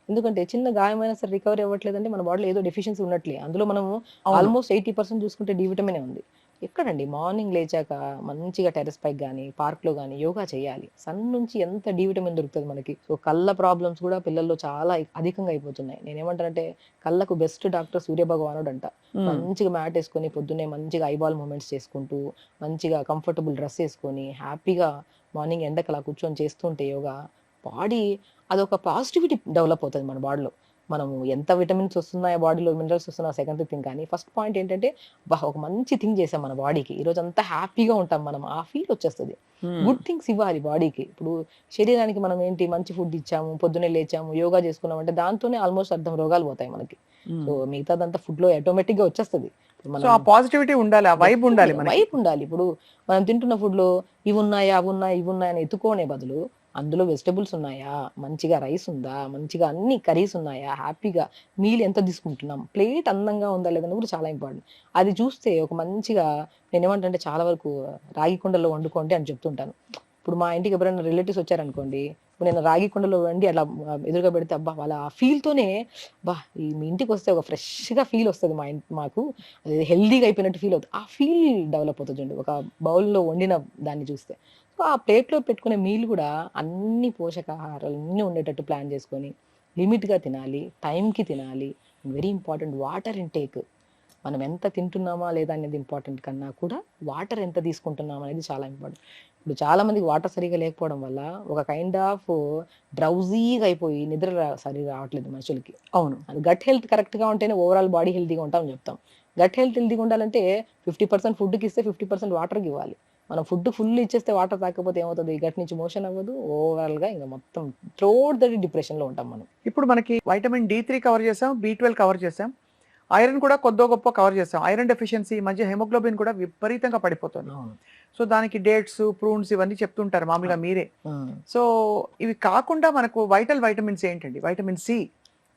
ఎందుకంటే చిన్న గాయమైనా సరే రికవరీ అవ్వట్లేదంటే మన బాడీలో ఏదో డెఫిషియన్సీ ఉన్నట్లే. అందులో మనము అవును. ఆల్మోస్ట్ 80% చూసుకుంటే డి విటమినే ఉంది. ఎక్కడండి మార్నింగ్ లేచాక మంచిగా టెర్రస్ పైకి గాని, పార్క్‌లో గాని యోగా చేయాలి. సన్ నుంచి ఎంత డి విటమిన్ దొరుకుతది మనకి. సో, కళ్ళ ప్రాబ్లమ్స్ కూడా పిల్లల్లో చాలా అధికంగా అయిపోతున్నాయి. నేనేమంటానంటే కళ్ళకు బెస్ట్ డాక్టర్ సూర్య భగవానుడంట. హ్మ్. మంచిగా మ్యాట్ ఏసుకొని పొద్దున్నే మంచిగా ఐబాల్ మూవ్‌మెంట్స్ చేసుకుంటూ, మంచిగా కంఫర్టబుల్ డ్రెస్ ఏసుకొని, హ్యాపీగా మార్నింగ్ ఎండకి అలా కూర్చొని చేస్తుంటే యోగా, బాడీ అదొక పాజిటివిటీ డెవలప్ అవుతది మన బాడీలో. మనము ఎంత విటమిన్స్ వస్తున్నాయో బాడీలో, మినరల్స్ వస్తున్నాయో సెకండరీ థింగ్ కానీ, ఫస్ట్ పాయింట్ ఏంటంటే అబ్బా! ఒక మంచి థింగ్ చేసాం మన బాడీకి. ఈరోజంతా హ్యాపీగా ఉంటాం మనం. ఆ ఫీల్ వచ్చేస్తది. హ్మ్. గుడ్ థింగ్స్ ఇవ్వాలి బాడీకి. ఇప్పుడు శరీరానికి మనం ఏంటి మంచి ఫుడ్ ఇచ్చాము, పొద్దున్నే లేచాము, యోగా చేసుకున్నామంటే దాంతోనే ఆల్మోస్ట్ అర్ధం రోగాలు పోతాయి మనకి. సో, హ్మ్. మిగతాదంతా ఫుడ్‌లో ఆటోమేటిక్‌గా వచ్చేస్తది. ఇప్పుడు సో, మనం ఆ పాజిటివిటీ ఉండాలి. ఆ వైబ్ ఉండాలి డెఫినెట్‌గా మనకి. వైబ్ ఉండాలి. ఇప్పుడు మనం తింటున్న ఫుడ్‌లో ఇవున్నాయా, అవున్నాయి, ఇవున్నాయా అని ఎతుక్కోనే బదులు, అందులో వెజిటబుల్స్ ఉన్నాయా, మంచిగా రైస్ ఉందా, మంచిగా అన్ని కర్రీస్ ఉన్నాయా, హ్యాపీగా మీల్ ఎంత తీసుకుంటున్నాం, ప్లేట్ అందంగా ఉందా లేదని కూడా చాలా ఇంపార్టెంట్. అది చూస్తే ఒక మంచిగా నేనేమంటానంటే చాలా వరకు రాగి కుండలో వండుకోండి అని చెప్తుంటాను. ఇప్పుడు మా ఇంటికి ఎవరైనా రిలేటివ్స్ వచ్చారనుకోండి, ఇప్పుడు నేను రాగి కుండలో వండి అలా ఎదురుగా పెడితే అబ్బా! వాళ్ళ ఆ ఫీల్‌తోనే అబ్బా! ఈ మీ ఇంటికొస్తే ఒక ఫ్రెష్‌గా ఫీల్ వస్తది మాకు. అది హెల్తీగా అయిపోయినట్టు ఫీల్ అవుతది. ఆ ఫీల్ డెవలప్ అవుతది చూడండి. ఒక బౌల్‌లో వండిన దాన్ని చూస్తే. సో, ఆ ప్లేట్‌లో పెట్టుకునే మీల్ గూడా అన్ని పోషకాహారాలు అన్నీ ఉండేటట్టు ప్లాన్ చేసుకొని, లిమిట్‌గా తినాలి, టైంకి తినాలి. Very important water intake. మనం ఎంత తింటున్నామా లేదా అనేది ఇంపార్టెంట్ కన్నా కూడా వాటర్ ఎంత తీసుకుంటున్నాం అనేది చాలా ఇంపార్టెంట్. ఇప్పుడు చాలా మందికి వాటర్ సరిగ్గా లేకపోవడం వల్ల ఒక కైండ్ ఆఫ్ డ్రౌజీగా అయిపోయి నిద్ర సరిగ్గా రావట్లేదు మనుషులకి. అవును. అది గట్ హెల్త్ కరెక్ట్‌గా ఉంటేనే ఓవరాల్ బాడీ హెల్తీగా ఉంటామని చెప్తాం. గట్ హెల్త్ హెల్తీగా ఉండాలంటే 50% ఫుడ్‌కిస్తే 50% వాటర్‌కి ఇవ్వాలి. మనం ఫుడ్ ఫుల్ ఇచ్చేస్తే వాటర్ తాగకపోతే ఏమవుతది? గట్ నుంచి మోషన్ అవ్వదు. ఓవరాల్‌గా ఇంక మొత్తం త్రూఅవుట్ ద డే డిప్రెషన్‌లో ఉంటాం మనం. ఇప్పుడు మనకి వైటమిన్ డి3 కవర్ చేసాం. బి12 కవర్ చేసాం. ఐరన్ కూడా కొద్దో గొప్పో కవర్ చేసాం. ఐరన్ డెఫిషియన్సీ ఈ మధ్య హిమోగ్లోబిన్ కూడా విపరీతంగా పడిపోతుంది. అవును. సో, దానికి డేట్స్, ప్రూన్స్ ఇవన్నీ చెప్తుంటారు ఆ! మామూలుగా మీరే. హ్మ్. సో, ఇవి కాకుండా మనకు వైటమిన్స్ ఏంటండి? వైటమిన్ సి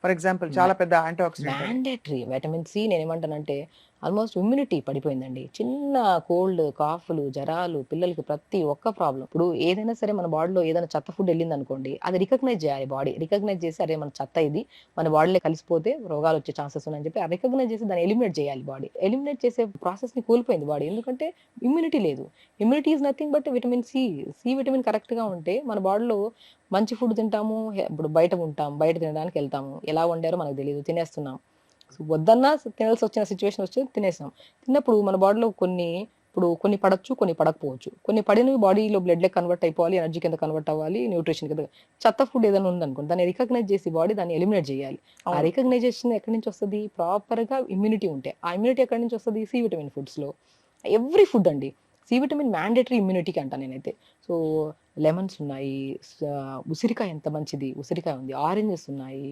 ఫర్ ఎగ్జాంపుల్ మ్యా చాలా పెద్ద యాంటీ ఆక్సిడెంట్ అది. మ్యాండేటరీ. వైటమిన్ సి నేనేమంటానంటే ఆల్మోస్ట్ ఇమ్యూనిటీ పడిపోయిందండి. చిన్న కోల్డ్, కాఫ్‌లు, జరాలు పిల్లలకి ప్రతి ఒక్క ప్రాబ్లమ్. ఇప్పుడు ఏదైనా సరే మన బాడీలో ఏదైనా చెత్త ఫుడ్ ఎళ్ళిందనుకోండి, అది రికగ్నైజ్ జేయాలి బాడీ. రికగ్నైజ్ చేసి అరే! మన చెత్త ఇది. మన బాడీలో కలిసిపోతే రోగాలొచ్చే ఛాన్సెస్ ఉన్నాయని చెప్పి రికగ్నైజ్ చేసి దాన్ని ఎలిమినేట్ చేయాలి బాడీ. ఎలిమినేట్ చేసే ప్రాసెస్‌ని కోల్పోయింది బాడీ. ఎందుకంటే ఇమ్యూనిటీ లేదు. Immunity is nothing but vitamin C. C vitamin కరెక్ట్‌గా ఉంటే మన బాడీలో మంచి ఫుడ్ తింటాము. ఇప్పుడు బయట ఉంటాం. బయట తినడానికెళ్తాము. ఎలా వండారో మనకు తెలీదు. తినేస్తున్నాం. సో, వద్దన్నా తినాల్సొచ్చిన సిట్యుయేషన్ వచ్చి తినేసాం. తిన్నప్పుడు మన బాడీలో కొన్ని ఇప్పుడు కొన్ని పడొచ్చు, కొన్ని పడకపోవచ్చు. కొన్ని పడినవి బాడీలో బ్లడ్‌లోకి కన్వర్ట్ అయిపోవాలి, ఎనర్జీ కింద కన్వర్ట్ అవ్వాలి, న్యూట్రిషన్ కింద. చెత్త ఫుడ్ ఏదైనా ఉందనుకోండి, దాన్ని రికగ్నైజ్ చేసి బాడీ దాన్ని ఎలిమినేట్ చేయాలి. ఆ అవును. రికగ్నైజేషన్ ఎక్కడి నుంచి వస్తది? ప్రాపర్‌గా ఇమ్యూనిటీ ఉంటే. ఆ ఇమ్యూనిటీ ఎక్కడి నుంచి వస్తది? సి విటమిన్ ఫుడ్స్‌లో. ఎవ్రి ఫుడ్ అండి. సి విటమిన్ మ్యాండేటరీ ఇమ్యూనిటీకి అంటా నేనైతే. సో, లెమన్స్ ఉన్నాయి, ఉసిరికాయ ఎంత మంచిది. ఉసిరికాయ ఉంది. ఆరెంజెస్ ఉన్నాయి,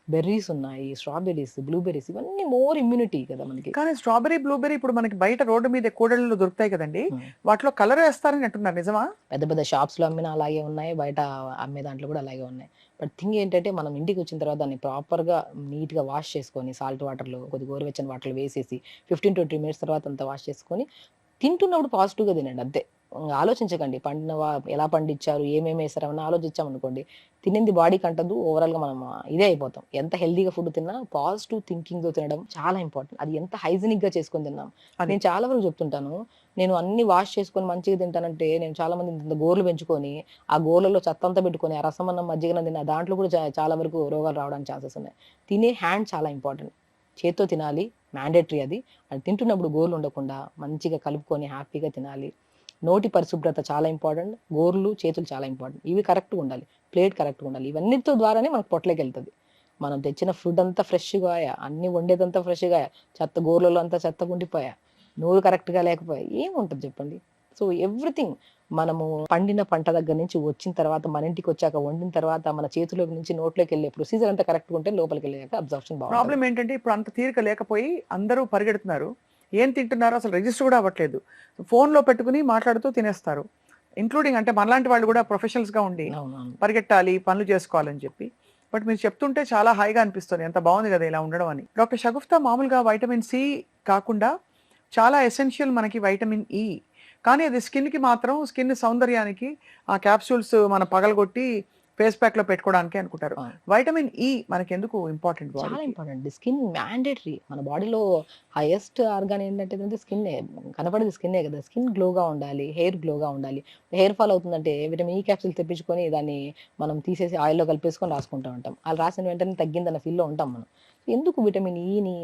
బెర్రీస్ ఉన్నాయి, స్ట్రాబెర్రీస్, బ్లూబెర్రీస్ ఇవన్నీ మోర్ ఇమ్యూనిటీ కదా మనకి. కానీ స్ట్రాబెర్రీ, బ్లూబెర్రీ ఇప్పుడు మనకి బయట రోడ్డు మీద కూడళ్లలో దొరుకుతాయి కదండీ! హ్మ్. వాటిలో కలర్ ఏస్తారని అంటున్నారు నిజమా? పెద్ద పెద్ద షాప్స్‌లో అమ్మినా అలాగే ఉన్నాయి. బయట అమ్మే దాంట్లో కూడా అలాగే ఉన్నాయి. బట్ థింగ్ ఏంటంటే మనం ఇంటికొచ్చిన తర్వాత దాన్ని ప్రాపర్‌గా నీట్‌గా వాష్ చేసుకొని సాల్ట్ వాటర్‌లో కొద్దిగా గోరువెచ్చని వాటర్‌లో వేసేసి 15-20 మినిట్స్ తర్వాత అంతా వాష్ చేసుకొని తింటున్నప్పుడు పాజిటివ్‌గా తినండి అంతే. ఆలోచించకండి ఎలా పండించారు, ఏమేమి ఏసారని ఆలోచించామనుకోండి, తినింది బాడీకి అంటదు. ఓవరాల్‌గా మనం ఇదే అయిపోతాం. ఎంత హెల్తీగా ఫుడ్ తిన్నా పాజిటివ్ థింకింగ్‌తో తినడం చాలా ఇంపార్టెంట్. అది ఎంత హైజీనిక్‌గా చేసుకొని తిన్నాం. అది. నేను చాలా వరకు చెప్తుంటాను. నేను అన్నీ వాష్ చేసుకొని మంచిగా తింటానంటే, నేను చాలా మంది ఇంత గోర్లు పెంచుకొని, ఆ గోర్లలో చెత్తంతా పెట్టుకొని, ఆ రసమన్నం, మజ్జిగన్నం తిన్న దాంట్లో కూడా చాలా వరకు రోగాలు రావడానికి ఛాన్సెస్ ఉన్నాయి. తినే హ్యాండ్ చాలా ఇంపార్టెంట్. చేత్తో తినాలి. మ్యాండేటరీ అది. అది తింటున్నప్పుడు గోర్లు ఉండకుండా మంచిగా కలుపుకొని హ్యాపీగా తినాలి. నోటి పరిశుభ్రత చాలా ఇంపార్టెంట్. గోర్లు, చేతులు చాలా ఇంపార్టెంట్. ఇవి కరెక్ట్‌గా ఉండాలి. ప్లేట్ కరెక్ట్‌గా ఉండాలి. ఇవన్నిటితో ద్వారానే మనకు పొట్టలోకెళ్తది. మనం తెచ్చిన ఫుడ్ అంతా ఫ్రెష్‌గాయ, అన్నీ వండేదంతా ఫ్రెష్‌గాయ, గోర్లలో అంతా చెత్తగుండిపోయా, నూరు కరెక్ట్‌గా లేకపోయా ఏముంటది చెప్పండి? సో, ఎవ్రీథింగ్ మనము పండిన పంట దగ్గర నుంచి వచ్చిన తర్వాత, మన ఇంటికొచ్చాక వండిన తర్వాత, మన చేతిలోకి నుంచి నోట్లోకెళ్ళే ప్రొసీజర్ అంతా కరెక్ట్‌గా ఉంటే లోపలికెళ్ళాక అబ్జార్ప్షన్ బావుంటది. ప్రాబ్లమ్ ఏంటంటే ఇప్పుడు అంత తీరిక లేకపోయి అందరూ పరిగెడుతున్నారు. ఏం తింటున్నారో అసలు రిజిస్టర్ కూడా అవ్వట్లేదు. ఫోన్‌లో పెట్టుకొని మాట్లాడుతూ తినేస్తారు. ఇంక్లూడింగ్ అంటే మనలాంటి వాళ్ళు కూడా ప్రొఫెషనల్స్‌గా ఉండి అవునవును. పరిగెట్టాలి, పనులు చేసుకోవాలని చెప్పి. బట్ మీరు చెప్తుంటే చాలా హాయిగా అనిపిస్తుంది. ఎంత బావుంది కదా ఇలా ఉండడం అని. డాక్టర్ షగుఫ్తా మామూలుగా వైటమిన్ సి కాకుండా చాలా ఎసెన్షియల్ మనకి వైటమిన్ ఇ. కానీ అది స్కిన్‌కి మాత్రం స్కిన్ సౌందర్యానికి ఆ క్యాప్సూల్స్ మనం పగలగొట్టి ఫేస్ ప్యాక్‌లో పెట్టుకోవడానికే అనుకుంటారు. అవును. వైటమిన్ ఇ మనకెందుకు ఇంపార్టెంట్ చాలా బాడీకి? ఇంపార్టెంట్. Skin mandatory. మన బాడీలో హైయెస్ట్ ఆర్గాన్ ఏంటంటే స్కిన్నే. కనపడేది స్కిన్నే కదా! స్కిన్ గ్లోగా ఉండాలి. హెయిర్ గ్లోగా ఉండాలి. హెయిర్ ఫాల్ అవుతుందంటే విటమిన్ ఈ క్యాప్సూల్ తెప్పించుకొని దాన్ని మనం తీసేసి ఆయిల్‌లో కలిపేసుకొని రాసుకుంటా ఉంటాం. అలా రాసిన వెంటనే తగ్గిందన్న ఫీల్‌లో ఉంటాం మనం. ఎందుకు విటమిన్ ఈని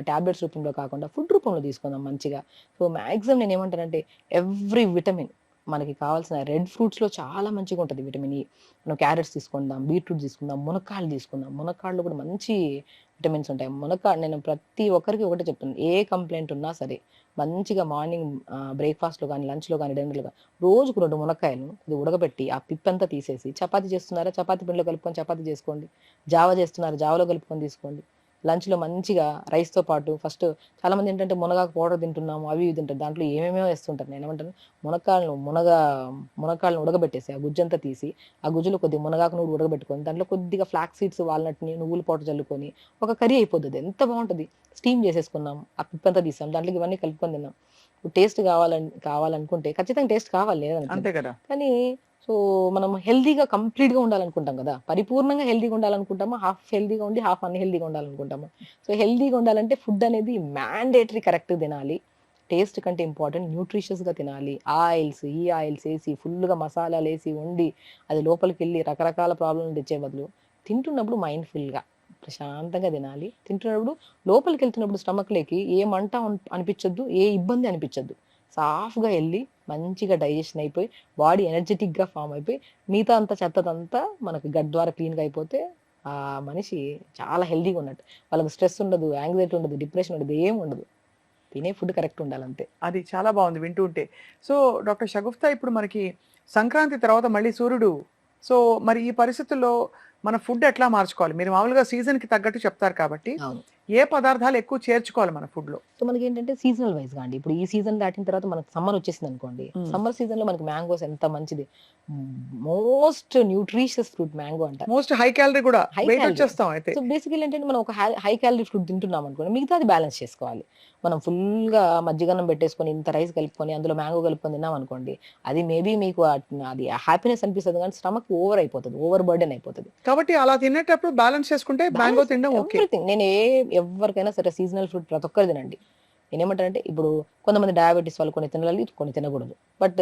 టాబ్లెట్స్ రూపంలో కాకుండా ఫుడ్ రూపంలో తీసుకుందాం మంచిగా. సో, మాక్సిమం నేనేమంటానంటే ఎవ్రి విటమిన్ మనకి కావాల్సిన రెడ్ ఫ్రూట్స్‌లో చాలా మంచిగుంటది విటమిన్ ఈ. మనం క్యారట్స్ తీసుకుందాం, బీట్రూట్ తీసుకుందాం, మునక్కాడలు తీసుకుందాం. మునక్కాడలో కూడా మంచి విటమిన్స్ ఉంటాయి. నేను ప్రతి ఒక్కరికి ఒకటే చెప్తున్నాను. ఏ కంప్లెయింట్ ఉన్నా సరే, మంచిగా మార్నింగ్ బ్రేక్‌ఫాస్ట్‌లో గాని, లంచ్‌లో గాని, డిన్నర్‌లో గాని రోజుకు 2 మునక్కాయలు కొద్దిగా ఉడకబెట్టి, ఆ పిప్పంతా తీసేసి, చపాతీ చేస్తున్నారా? చపాతీ పిండిలో కలుపుకొని చపాతీ చేసుకోండి. జావ చేస్తున్నారా? జావలో కలుపుకొని తీసుకోండి. లంచ్‌లో మంచిగా రైస్‌తో పాటు ఫస్ట్ చాలామందేంటంటే మునగాకు పౌడర్ తింటున్నాము, అవి ఇవి తింటారు. దాంట్లో ఏమేమో ఏస్తుంటారు. నేనేమంటాను మునక్కాడలను మునక్కాడలను ఉడకబెట్టేసి, ఆ గుజ్జంతా తీసి ఆ గుజ్జులో కొద్దిగా మునగాకు నువ్వులు ఉడకబెట్టుకొని, దాంట్లో కొద్దిగా ఫ్లాక్స్ సీడ్స్, వాల్‌నట్‌ని, నువ్వుల పౌడర్ చల్లుకొని, ఒక కర్రీ అయిపోతది. ఎంత బావుంటది. స్టీమ్ చేసేసుకున్నాం. ఆ పిప్పంతా తీసాం. దాంట్లోకి ఇవన్నీ కలుపుకొని తిన్నాం. టేస్ట్ కావాలనుకుంటే ఖచ్చితంగా టేస్ట్ కావాలి లేదనట్లేదు. అంతే కదా! కానీ సో, మనం హెల్తీగా కంప్లీట్‌గా ఉండాలనుకుంటాం గదా! పరిపూర్ణంగా హెల్తీగా ఉండాలనుకుంటామా? హాఫ్ హెల్తీగా ఉండి, హాఫ్ అన్‌హెల్తీగా ఉండాలనుకుంటామా? సో, హెల్తీగా ఉండాలంటే ఫుడ్ అనేది మ్యాండేటరీ కరెక్ట్‌గా తినాలి. టేస్ట్ కంటే ఇంపార్టెంట్ న్యూట్రిషియస్‌గా తినాలి. ఈ ఆయిల్స్ ఏసి ఫుల్‌గా మసాలాలేసి వండి, అది లోపలికెళ్ళి రకరకాల ప్రాబ్లమ్‌లు తెచ్చే బదులు, తింటున్నప్పుడు మైండ్‌ఫుల్‌గా, ప్రశాంతంగా తినాలి. తింటున్నప్పుడు లోపలికెళ్తున్నప్పుడు స్టమక్‌లోకి ఏ మంట అనిపిచ్చొద్దు, ఏ ఇబ్బంది అనిపిచ్చొద్దు. సాఫ్ట్‌గా ఎళ్లి, మంచిగా డైజెషన్ అయిపోయి, బాడీ ఎనర్జిటిక్‌గా ఫార్మ్ అయిపోయి, మిగతా అంతా చెత్తదంతా మనకి గట్ ద్వారా క్లీన్‌గా అయిపోతే, ఆ మనిషి చాలా హెల్తీగా ఉన్నట్టు. వాళ్ళకి స్ట్రెస్ ఉండదు, యాంగ్జైటీ ఉండదు, డిప్రెషన్ ఉండదు, ఏముండదు. తినే ఫుడ్ కరెక్ట్ ఉండాలంతే. అది చాలా బావుంది వింటూ ఉంటే. సో, డాక్టర్ షగుఫ్తా ఇప్పుడు మనకి సంక్రాంతి తర్వాత మళ్ళీ సూర్యుడు సో, మరి ఈ పరిస్థితుల్లో మన ఫుడ్ ఎట్లా మార్చుకోవాలి? మీరు మామూలుగా సీజన్‌కి తగ్గట్టు చెప్తారు కాబట్టి, అవును. ఏ పదార్థాలు ఎక్కువ చేర్చుకోవాలి మన ఫుడ్‌లో? సో, మనకేంటంటే సీజనల్ వైస్‌గా అండి. ఇప్పుడు ఈ సీజన్ దాటిన తర్వాత మనకు సమ్మర్ వచ్చేసిందనుకోండి. హ్మ్. సమ్మర్ సీజన్‌లో మనకి మ్యాంగోస్ ఎంత మంచిది. హ్మ్. మోస్ట్ న్యూట్రిషియస్ ఫ్రూట్ మ్యాంగో అంట. మోస్ట్ హై క్యాలరీ గూడా. High wait calorie. వచ్చేస్తాం అయితే. సో, బేసికల్లీ ఏంటంటే మనం ఒక హై క్యాలరీ ఫుడ్ తింటున్నామనుకోండి. మిగతాది బ్యాలెన్స్ చేసుకోవాలి. మనం ఫుల్‌గా మజ్జిగన్నం పెట్టేసుకొని, ఇంత రైస్ కలుపుకొని, అందులో మ్యాంగో కలుపుకొని తిన్నామనుకోండి. అది మేబీ మీకు అది హ్యాపీనెస్ అనిపిస్తది గానీ స్టమక్ ఓవర్ అయిపోతది. ఓవర్ బర్డెన్ అయిపోతది. కాబట్టి అలా తినేటప్పుడు బ్యాలెన్స్ చేసుకుంటే మ్యాంగో బ్యాలెన్స్ తినడం ఓకే. ఎవ్రీథింగ్. ఎవ్వరికైనా సరే సీజనల్ ఫ్రూట్ ప్రతి ఒక్కరు తినండి. నేనేమంటానంటే ఇప్పుడు కొంతమంది డయాబెటిస్ వాళ్ళు కొన్ని తినాలి, కొన్ని తినకూడదు. బట్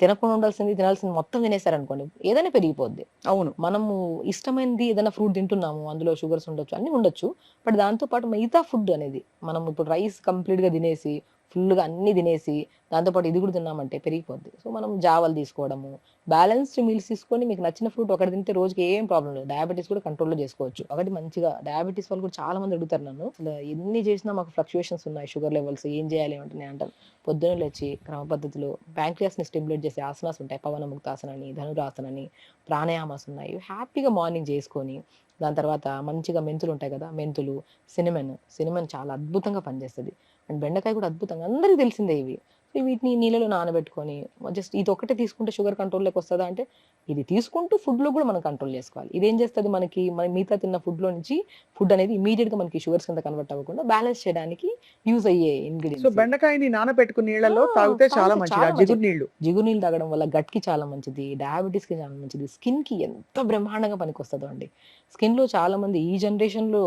తినకుండా ఉండాల్సింది, తినాల్సింది మొత్తం తినేసారనుకోండి ఏదైనా పెరిగిపోద్ది. అవును. మనము ఇష్టమైనది ఏదైనా ఫ్రూట్ తింటున్నాము. అందులో షుగర్స్ ఉండొచ్చు, అన్నీ ఉండొచ్చు. బట్ దాంతో పాటు మిగతా ఫుడ్ అనేది మనం ఇప్పుడు రైస్ కంప్లీట్‌గా తినేసి ఫుల్గా అన్ని తినేసి దాంతోపాటు ఇది కూడా తిన్నామంటే పెరిగిపోద్ది. సో మనం జావలు తీసుకోవడము, బ్యాలెన్స్డ్ మీల్స్ తీసుకొని మీకు నచ్చిన ఫ్రూట్ ఒకటి తింటే రోజుకి ఏం ప్రాబ్లం లేదు. డయాబెటీస్ కూడా కంట్రోల్లో చేసుకోవచ్చు. ఒకటి మంచిగా డయాబెటీస్ వాళ్ళు కూడా చాలా మంది అడుగుతారు నన్ను, అసలు ఎన్ని చేసినా మాకు ఫ్లక్చుయేషన్స్ ఉన్నాయి షుగర్ లెవెల్స్, ఏం చేయాలి అంటే నేను అంటాను, పొద్దున్న లేచి క్రమ పద్ధతిలో ప్యాంక్రియాస్ని స్టిమ్యులేట్ చేసే ఆసనాస్ ఉంటాయి. పవన ముక్తాసన అని, ధనురాసన అని, ప్రాణాయామాస్ ఉన్నాయి. ఇవి హ్యాపీగా మార్నింగ్ చేసుకొని దాని తర్వాత మంచిగా మెంతులు ఉంటాయి కదా, మెంతులు, సినిమన్ చాలా అద్భుతంగా పనిచేస్తుంది. అండ్ బెండకాయ కూడా అద్భుతంగా, అందరికీ తెలిసిందే ఇవి. సో వీటిని నీళ్ళలో నానబెట్టుకొని జస్ట్ ఇది ఒకటే తీసుకుంటే షుగర్ కంట్రోల్లోకి వస్తుందా అంటే, ఇది తీసుకుంటూ ఫుడ్లో కూడా మనం కంట్రోల్ చేసుకోవాలి. ఇదేం చేస్తుంది మనకి, మన మిగతా తిన్న ఫుడ్లో నుంచి ఫుడ్ అనేది ఇమీడియట్గా మనకి షుగర్స్ కింద కన్వర్ట్ అవ్వకుండా బ్యాలెన్స్ చేయడానికి యూజ్ అయ్యే సో ఇంగ్రీడియంట్స్. బెండకాయని నానబెట్టుకుని నీళ్ళలో తాగితే చాలా మంచిది, ఆ జిగురు నీళ్లు. జిగురు నీళ్ళు తాగడం వల్ల గట్కి చాలా మంచిది, డయాబెటీస్కి చాలా మంచిది, స్కిన్కి ఎంత బ్రహ్మాండంగా పనికొస్తుందో అండి. స్కిన్లో చాలా మంది ఈ జనరేషన్లో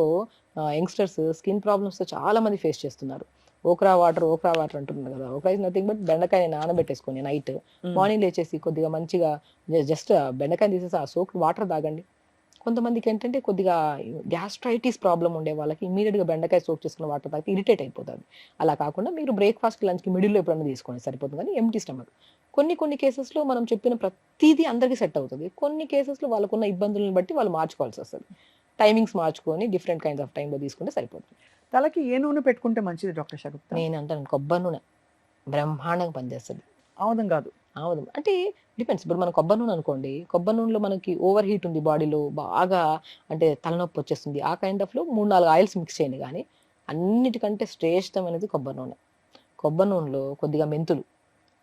యంగ్స్టర్స్ స్కిన్ ప్రాబ్లమ్స్తో చాలా మంది ఫేస్ చేస్తున్నారు. ఓక్రా వాటర్ అంటున్నారు కదా, ఓక్రా ఇస్ నథింగ్ బట్ బెండకాయ నానబెట్టేసుకొని నైట్ మార్నింగ్ లేచేసి కొద్దిగా మంచిగా జస్ట్ బెండకాయ తీసేసి ఆ సోక్ వాటర్ తాగండి. కొంతమందికి ఏంటంటే కొద్దిగా గ్యాస్ట్రైటిస్ ప్రాబ్లం ఉండే వాళ్ళకి ఇమీడియట్గా బెండకాయ సోక్ చేసుకున్న వాటర్ తాగితే ఇరిటేట్ అయిపోతుంది. అలా కాకుండా మీరు బ్రేక్ఫాస్ట్ లంచ్కి మిడిల్లో ఎప్పుడైనా తీసుకోండి సరిపోతుంది, కానీ ఎంటీ స్టమక్. కొన్ని కేసెస్లో మనం చెప్పిన ప్రతిదీ అందరికీ సెట్ అవుతుంది, కొన్ని కేసెస్లో వాళ్ళకున్న ఇబ్బందులను బట్టి వాళ్ళు మార్చుకోవాల్సి వస్తుంది. టైమింగ్స్ మార్చుకొని డిఫరెంట్ కైండ్స్ ఆఫ్ టైంలో తీసుకుంటే సరిపోతుంది. తలకి ఏ నూనె పెట్టుకుంటే మంచిది డాక్టర్ షగుప్తా? నేను అంటాను కొబ్బరి నూనె బ్రహ్మాండంగా పనిచేస్తుంది. ఆముదం కాదు? ఆముదం అంటే డిపెండ్స్. ఇప్పుడు మన కొబ్బరి నూనె అనుకోండి, కొబ్బరి నూనెలో మనకి ఓవర్ హీట్ ఉంది బాడీలో, బాగా అంటే తలనొప్పి వచ్చేస్తుంది, ఆ కైండ్ ఆఫ్లో 3-4 ఆయిల్స్ మిక్స్ చేయండి. కానీ అన్నిటికంటే శ్రేష్టమైనది కొబ్బరి నూనె. కొబ్బరి నూనెలో కొద్దిగా మెంతులు,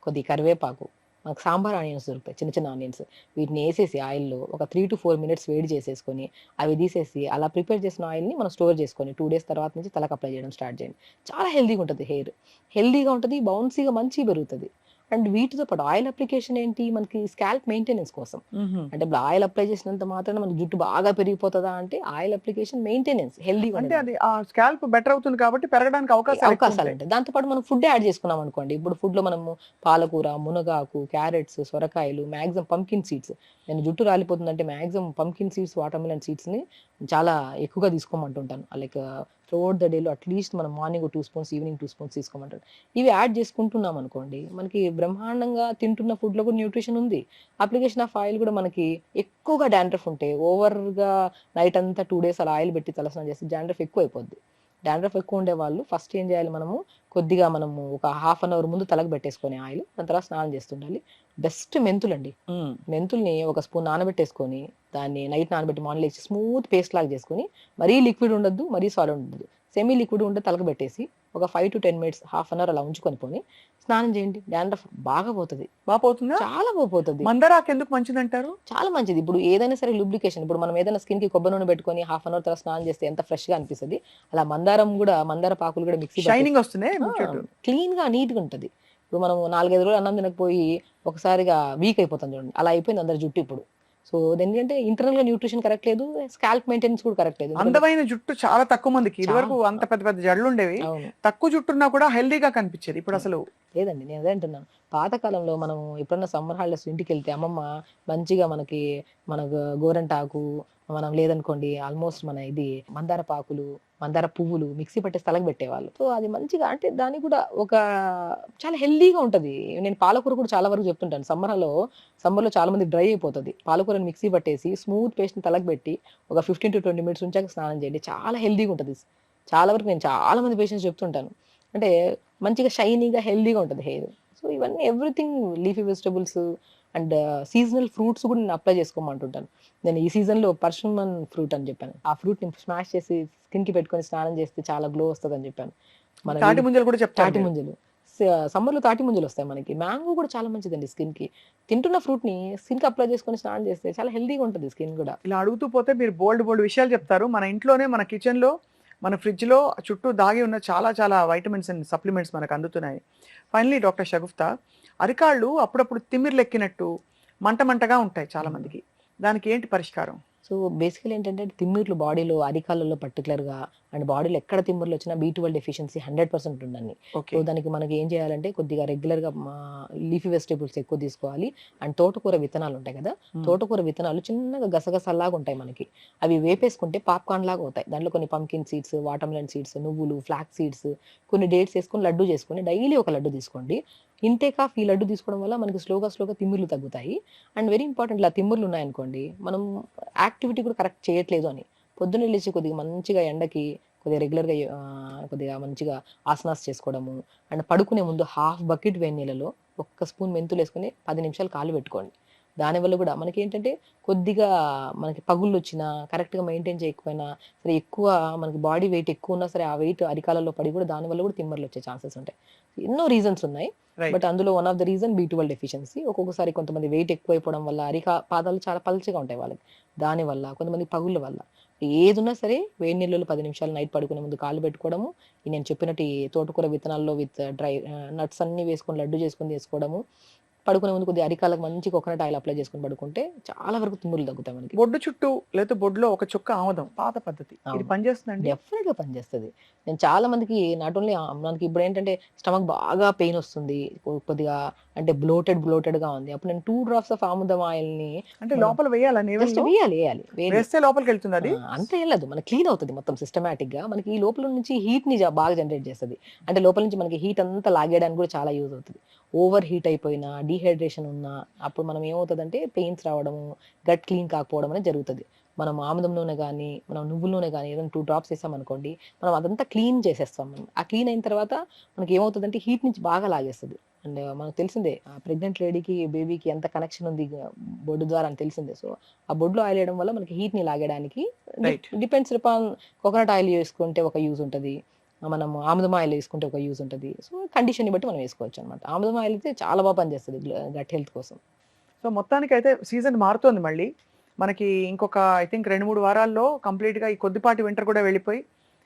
కొద్దిగా కరివేపాకు, మనకు సాంబార్ ఆనియన్స్ దొరుకుతాయి, చిన్న చిన్న ఆనియన్స్, వీటిని వేసేసి ఆయిల్లో ఒక 3 to 4 minutes వేడి చేసేసుకొని అవి తీసేసి అలా ప్రిపేర్ చేసిన ఆయిల్ని మనం స్టోర్ చేసుకొని 2 days తర్వాత నుంచి తలకు అప్లై చేయడం స్టార్ట్ చేయండి. చాలా హెల్తీగా ఉంటుంది, హెయిర్ హెల్తీగా ఉంటుంది, బౌన్సీగా మంచిగా పెరుగుతుంది. అండ్ వీటితో పాటు ఆయిల్ అప్లికేషన్ ఏంటి, మనకి స్కాల్ప్ మెయింటెనెన్స్ కోసం. అంటే ఇప్పుడు ఆయిల్ అప్లై చేసినంత మాత్రాన మనకి జుట్టు బాగా పెరిగిపోతుందా అంటే, ఆయిల్ అప్లికేషన్ మెయింటెనెన్స్ హెల్తీగా అంటే అది ఆ స్కాల్ప్ బెటర్ అవుతుంది కాబట్టి పెరగడానికి అవకాశాలు ఉంటాయి. దాంతో పాటు మనం ఫుడ్ యాడ్ చేసుకున్నాం అనుకోండి, ఇప్పుడు ఫుడ్ లో మనము పాలకూర, మునగాకు, క్యారెట్స్, సొరకాయలు, మాక్సిమం పంకిన్ సీడ్స్. నేను జుట్టు రాలిపోతుందంటే maximum pumpkin seeds, watermelon seeds ని చాలా ఎక్కువగా తీసుకోమంటుంటాను. లైక్ త్రూఅవుట్ ద డేలో అట్లీస్ట్ మనం మార్నింగ్ 2 spoons, ఈవినింగ్ 2 spoons తీసుకోమంటాను. ఇవి యాడ్ చేసుకుంటున్నాం అనుకోండి, మనకి బ్రహ్మాండంగా తింటున్న ఫుడ్లో కూడా న్యూట్రిషన్ ఉంది. అప్లికేషన్ ఆఫ్ ఆయిల్ కూడా మనకి ఎక్కువగా డాండ్రఫ్ ఉంటే ఓవర్గా నైట్ అంతా 2 days అలా ఆయిల్ పెట్టి తలస్నానం చేస్తే డాండ్రఫ్ ఎక్కువ అయిపోద్ది. డాండ్రఫ్ ఎక్కువ ఉండే వాళ్ళు ఫస్ట్ ఏం చేయాలి, కొద్దిగా మనము ఒక 1/2 hour ముందు తలకు పెట్టేసుకొని ఆయిల్, దాని తర్వాత స్నానం చేస్తుండాలి. బెస్ట్ మెంతులండి. మెంతుల్ని ఒక స్పూన్ నానబెట్టేసుకొని దాన్ని నైట్ నానబెట్టి మార్నింగ్ లేచి స్మూత్ పేస్ట్ లాగా చేసుకొని, మరీ లిక్విడ్ ఉండద్దు, మరీ సాలిడ్ ఉండదు, సెమీ లిక్విడ్ ఉంటే తలకు పెట్టేసి ఒక 5 to 10 minutes, 1/2 hour అలా ఉంచుకొని పోని స్నానం చేయండి. డాండ్రఫ్ బాగా పోతుంది. బాగా పోతుందా? చాలా పోతుంది. మందారాకు ఎందుకు మంచిది అంటారు? చాలా మంచిది. ఇప్పుడు ఏదైనా సరే లూబ్రికేషన్, ఇప్పుడు మనం ఏదైనా స్కిన్ కి కొబ్బరి నూనె పెట్టుకొని 1/2 hour తర్వాత స్నానం చేస్తే ఎంత ఫ్రెష్ గా అనిపిస్తుంది, అలా మందార పాకులు కూడా మిక్సీ షైనింగ్ వస్తుంది, క్లీన్ గా నీట్ గా ఉంటది. ఇప్పుడు మనం 4-5 రోజులు అన్నం తినకపోయి ఒకసారిగా వీక్ అయిపోతాం చూడండి, అలా అయిపోయింది అందరి జుట్టు ఇప్పుడు. సో ఎందుకంటే ఇంటర్నల్ గా న్యూట్రిషన్ కరెక్ట్ లేదు, స్కాల్ప్ మెయింటెనెన్స్ కూడా కరెక్ట్ లేదు. అందమైన జుట్టు చాలా తక్కువ మందికి, ఇదివరకు అంత పెద్ద పెద్ద జడలు ఉండేవి, తక్కువ జుట్టున్నా కూడా హెల్దీగా కనిపించేది, ఇప్పుడు అసలు లేదండి. నేను అదే అంటున్నాను, పాతకాలంలో మనం ఎప్పుడన్నా సమ్మర్ హాలిడేస్ ఇంటికి వెళ్తే అమ్మమ్మ మంచిగా మనకు గోరంటాకు, మనం లేదనుకోండి ఆల్మోస్ట్ మన ఇది మందార పాకులు, మందార పువ్వులు మిక్సీ పట్టే స్థలకు పెట్టేవాళ్ళు. సో అది మంచిగా, అంటే దానికి కూడా ఒక చాలా హెల్దీగా ఉంటది. నేను పాలకూర కూడా చాలా వరకు చెప్తుంటాను, సమ్మర్లో చాలా మంది డ్రై అయిపోతుంది, పాలకూరని మిక్సీ పట్టేసి స్మూత్ పేస్ట్ తలకు పెట్టి ఒక 15 to 20 minutes ఉంచాక స్నానం చేయండి, చాలా హెల్దీగా ఉంటుంది. చాలా వరకు నేను చాలా మంది పేషెంట్స్ చెప్తుంటాను, అంటే మంచిగా షైనీగా హెల్దీగా ఉంటుంది హెయిర్. సో ఇవన్నీ everything, leafy vegetables and seasonal fruits కూడా నేను అప్లై చేసుకోమంటుంటాను. నేను ఈ సీజన్లో పర్షమన్ ఫ్రూట్ అని చెప్పాను, ఆ ఫ్రూట్ ని స్మాష్ చేసి స్కిన్ కి పెట్టుకొని స్నానం చేస్తే చాలా గ్లో వస్తుంది అని చెప్పాను. తాటి ముంజలు కూడా చెప్తాను. తాటి ముంజలు సమ్మర్లో తాటి ముంజలు వస్తాయి మనకి. మ్యాంగో కూడా చాలా మంచిదండి స్కిన్ కి. తింటున్న ఫ్రూట్ ని స్కిన్ కి అప్లై చేసుకొని స్నానం చేస్తే చాలా హెల్దీగా ఉంటుంది స్కిన్ కూడా. ఇలా అడుగుతూ పోతే మీరు బోల్డ్ విషయాలు చెప్తారు. మన ఇంట్లోనే, మన కిచెన్ లో, మన ఫ్రిడ్జ్ లో చుట్టూ దాగి ఉన్న చాలా చాలా వైటమిన్స్ అండ్ సప్లిమెంట్స్ మనకు అందుతున్నాయి. ఫైనలీ డాక్టర్ షగుఫ్తా, అరికాళ్ళు అప్పుడప్పుడు తిమ్మిర్లెక్కినట్టు మంటగా ఉంటాయి చాలా మందికి, దానికి ఏంటి పరిష్కారం? సో బేసికలీ ఏంటంటే తిమ్మిర్లు బాడీలో అరికాళ్ళలో పర్టికులర్గా అండ్ బాడీలో ఎక్కడ తిమ్మిర్లు వచ్చినా B12 డెఫిషియన్సీ 100% ఉందండి. ఓకే. సో దానికి మనకి ఏం చేయాలంటే కొద్దిగా రెగ్యులర్గా లీఫీ వెజిటేబుల్స్ ఎక్కువ తీసుకోవాలి. అండ్ తోటకూర విత్తనాలు ఉంటాయి కదా, తోటకూర విత్తనాలు చిన్నగా గసగసల్లాగా ఉంటాయి మనకి. అవి వేపేసుకుంటే పాప్కార్న్ లాగా అవుతాయి. దాంట్లో కొన్ని పంకిన్ సీడ్స్, వాటర్మెలన్ సీడ్స్, నువ్వులు, ఫ్లాక్ సీడ్స్, కొన్ని డేట్స్ వేసుకొని లడ్డు చేసుకొని డైలీ ఒక లడ్డు తీసుకోండి. ఇంటేక్ ఆఫ్ ఈ లడ్డు తీసుకోవడం వల్ల మనకి స్లోగా తిమ్మిర్లు తగ్గుతాయి. అండ్ వెరీ ఇంపార్టెంట్, ఇలా తిమ్మిర్లు ఉన్నాయనుకోండి, మనం యాక్టివిటీ కూడా కరెక్ట్ చేయట్లేదు అని పొద్దున్నే లేచి కొద్దిగా మంచిగా ఎండకి కొద్దిగా రెగ్యులర్గా కొద్దిగా మంచిగా ఆసనాస్ చేసుకోవడము. అండ్ పడుకునే ముందు హాఫ్ బకెట్ వేడి నీళ్ళలో ఒక్క స్పూన్ మెంతులు వేసుకొని 10 నిమిషాలు కాలు పెట్టుకోండి. దానివల్ల కూడా మనకి ఏంటంటే కొద్దిగా మనకి పగుళ్ళు వచ్చినా, కరెక్ట్గా మెయింటైన్ చేయకపోయినా సరే, ఎక్కువ మనకి బాడీ వెయిట్ ఎక్కువ ఉన్నా సరే, ఆ వెయిట్ అరికాలలో పడి కూడా దానివల్ల కూడా తిమ్మర్లు వచ్చే ఛాన్సెస్ ఉంటాయి. ఎన్నో రీజన్స్ ఉన్నాయి. రైట్. బట్ అందులో one of the reason B12 deficiency. ఒక్కొక్కసారి కొంతమంది వెయిట్ ఎక్కువైపోవడం వల్ల పాదాలు చాలా పల్చగా ఉంటాయి వాళ్ళకి, దానివల్ల కొంతమంది పగుళ్ళ వల్ల. ఏదున్నా సరే వేడి నీళ్ళలో 10 నిమిషాలు నైట్ పడుకునే ముందు కాళ్ళు పెట్టుకోవడము, ఈ నేను చెప్పినట్టు ఈ తోటకూర విత్తనాల్లో విత్ డ్రై నట్స్ అన్ని వేసుకొని లడ్డు చేసుకొని తీసుకోవడము. పడుకునే ముందు కొద్దిగా అరికాళ్ళకి మంచి కోకోనట్ ఆయిల్ అప్లై చేసుకొని పడుకుంటే చాలా వరకు తుమ్ములు తగ్గుతాయి మనకి. బొడ్డు చుట్టూ లేదా బొడ్డులో ఒక చుక్క ఆముదం పాత పద్ధతి, ఇది అవును. పనిచేస్తుందండి? డెఫినెట్‌గా పనిచేస్తది. నేను చాలా మందికి నాట్ ఓన్లీ మనకి ఇప్పుడేంటంటే స్టమక్ బాగా పెయిన్ వస్తుంది. కొద్దిగా అంటే బ్లోటెడ్‌గా ఉంది. అప్పుడు నేను 2 డ్రాప్స్ ఆఫ్ ఆముదం ఆయిల్‌ని అంటే మనం లోపల వేయాలా జస్ట్ నేవెల్లో? వేయాలి. వేస్తే లోపలికి వెళ్తుంది అది? అంత ఏం లేదు. మనకి క్లీన్ అవుతది మొత్తం సిస్టమాటిక్‌గా. మనకి ఈ లోపల నుంచి హీట్‌ని బాగా జనరేట్ చేస్తది. అంటే లోపల నుంచి మనకి హీట్ అంతా లాగేయడానికి కూడా చాలా యూజ్ అవుతది. ఓవర్ హీట్ అయిపోయినా, డీహైడ్రేషన్ ఉన్నా అప్పుడు మనం ఏమవుతదంటే పెయిన్స్ రావడము, గట్ క్లీన్ కాకపోవడం అనేది జరుగుతది. మనం ఆముదం నూనె గాని, మనం నువ్వుల నూనె గాని ఏదైనా 2 డ్రాప్స్ ఏసామనుకోండి, మనం అదంతా క్లీన్ చేసేస్తాం మనం. ఆ క్లీన్ అయిన తర్వాత మనకేమవుతదంటే హీట్ నుంచి బాగా లాగేస్తది. అండ్ మనకు తెలిసిందే ప్రెగ్నెంట్ లేడీకి, బేబీకి ఎంత కనెక్షన్ ఉంది బొడ్డు ద్వారా అని తెలిసిందే. సో ఆ బొడ్లో ఆయిల్ వేయడం వల్ల మనకి హీట్‌ని లాగడానికి right. Depends upon coconut oil వేసుకుంటే ఒక యూజ్ ఉంటది. మనం ఆముదం ఆయిల్ వేసుకుంటే ఒక యూజ్ ఉంటది. సో కండిషన్‌ని బట్టి మనం వేసుకోవచ్చనమాట. ఆముదం ఆయిల్ అయితే చాలా పనిచేస్తది గట్ హెల్త్ కోసం. సో మొత్తానికైతే సీజన్ మారుతోంది మళ్ళీ. మనకి ఇంకొక ఐ థింక్ 2, 3 వారాల్లో కంప్లీట్‌గా ఈ కొద్దిపాటి వింటర్ కూడా వెళ్ళిపోయి,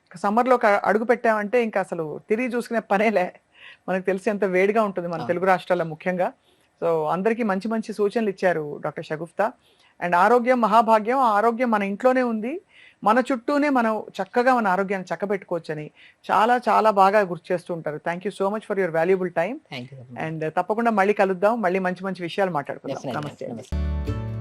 ఇక సమ్మర్‌లోకి అడుగు పెట్టామంటే ఇంక అసలు తిరిగి చూసుకునే పనేలే. మనకు తెలిసి ఎంత వేడిగా ఉంటుంది మన అవును. తెలుగు రాష్ట్రాల్లో ముఖ్యంగా. సో అందరికీ మంచి మంచి సూచనలు ఇచ్చారు డాక్టర్ షగుఫ్తా. అండ్ ఆరోగ్యం మహాభాగ్యం. ఆ ఆరోగ్యం మన ఇంట్లోనే ఉంది. మన చుట్టూనే మనం చక్కగా మన ఆరోగ్యాన్ని చక్కబెట్టుకోవచ్చని చాలా చాలా బాగా గుర్తు చేస్తూ ఉంటారు. Thank you so much for your valuable time. Thank you. And తప్పకుండా మళ్ళీ కలుద్దాం. మళ్ళీ మంచి మంచి విషయాలు మాట్లాడుకుందాం. డెఫినెట్‌లీ. నమస్తే అండి. నమస్తే.